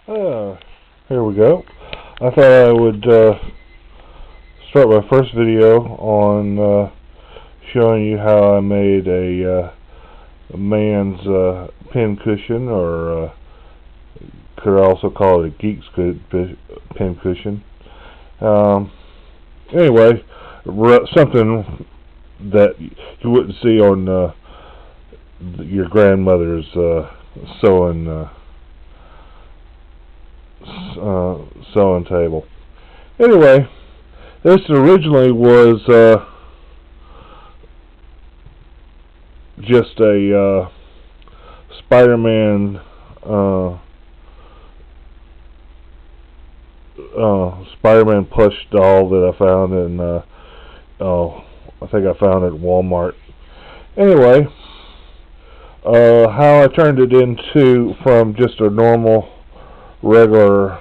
Uh, Here we go. I thought I would start my first video on showing you how I made a man's pincushion, or could also call it a Geek's pincushion. Anyway, something that you wouldn't see on your grandmother's sewing table. Anyway, this originally was just a Spider-Man plush doll that I found in I think I found it at Walmart. Anyway, how I turned it into from just a regular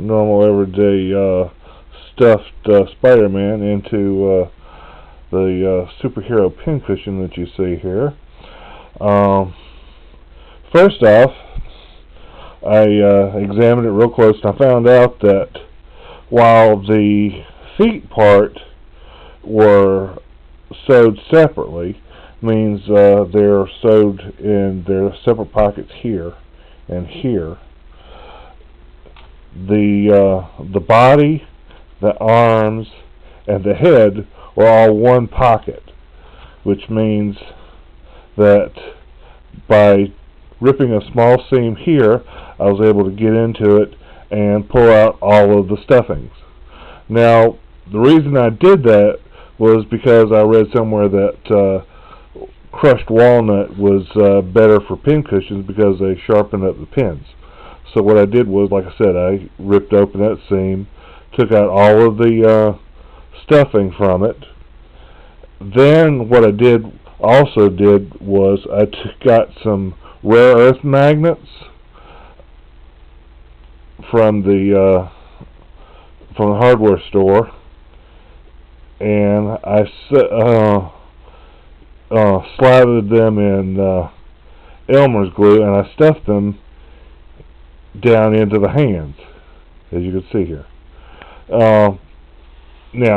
normal everyday stuffed Spider-Man into the superhero pincushion that you see here. First off, I examined it real close, and I found out that while the feet part were sewed separately, means they're sewed in their separate pockets here and here. The body, the arms, and the head were all one pocket, which means that by ripping a small seam here, I was able to get into it and pull out all of the stuffings. Now, the reason I did that was because I read somewhere that crushed walnut was better for pincushions because they sharpen up the pins. So what I did was, like I said, I ripped open that seam, took out all of the stuffing from it. Then what I also did was I got some rare earth magnets from the hardware store, and I slathered them in Elmer's glue, and I stuffed them down into the hands, as you can see here. Now,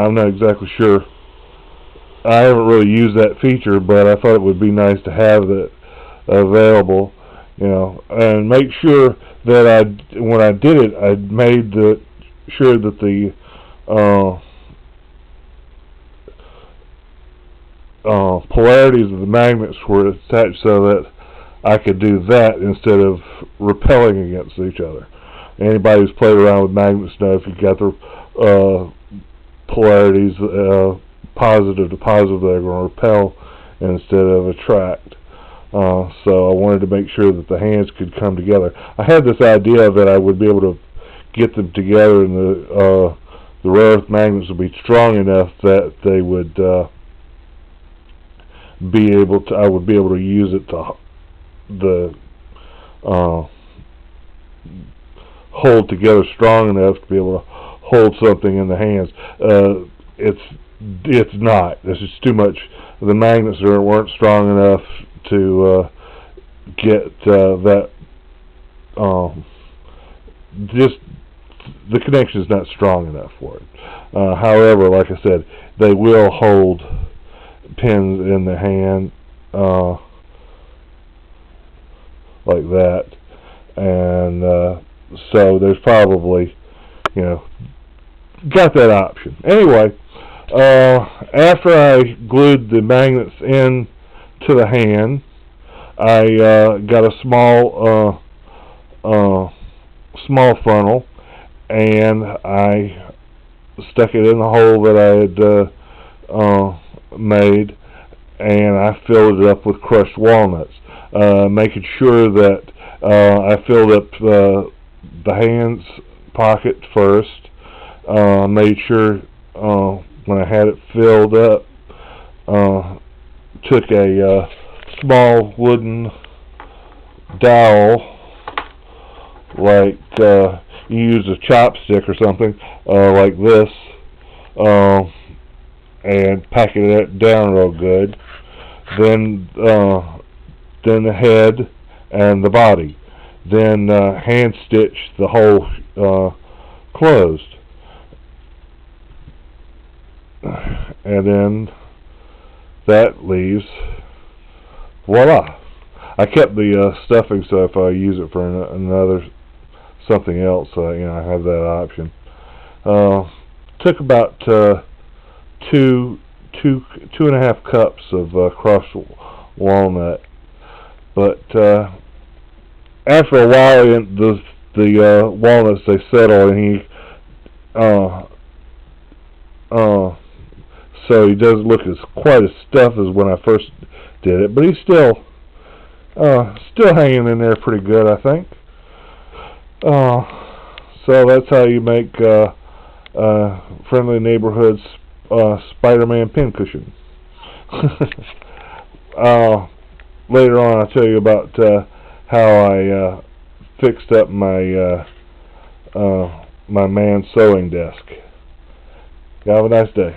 I'm not exactly sure. I haven't really used that feature, but I thought it would be nice to have that available, and make sure that when I did it, I made sure that the polarities of the magnets were attached so that I could do that instead of repelling against each other. Anybody who's played around with magnets knows if you've got the polarities positive to positive, they're going to repel instead of attract. So I wanted to make sure that the hands could come together. I had this idea that I would be able to get them together, and the rare earth magnets would be strong enough that they would I would be able to use it to hold together strong enough to be able to hold something in the hands. It's not. This is too much. The magnets weren't strong enough to get that. Just the connection is not strong enough for it. However, like I said, they will hold pins in the hand like that, and so there's probably, got that option. Anyway, after I glued the magnets in to the hand, I got a small funnel, and I stuck it in the hole that I had made, and I filled it up with crushed walnuts, making sure that I filled up the hands pocket first. Made sure when I had it filled up, took a small wooden dowel, like you use a chopstick or something, like this, and packing it down real good. Then then the head and the body, then hand stitch the whole closed, and then that leaves, voila. I kept the stuffing, so if I use it for another something else, I have that option. Took about two and a half cups of crushed walnut, but after a while, the walnuts, they settle, and so he doesn't look as quite as stuffed as when I first did it, but he's still hanging in there pretty good, I think. So that's how you make Friendly Neighborhood's Spider-Man Pincushion. Later on, I'll tell you about how I fixed up my my man's sewing desk. Have a nice day.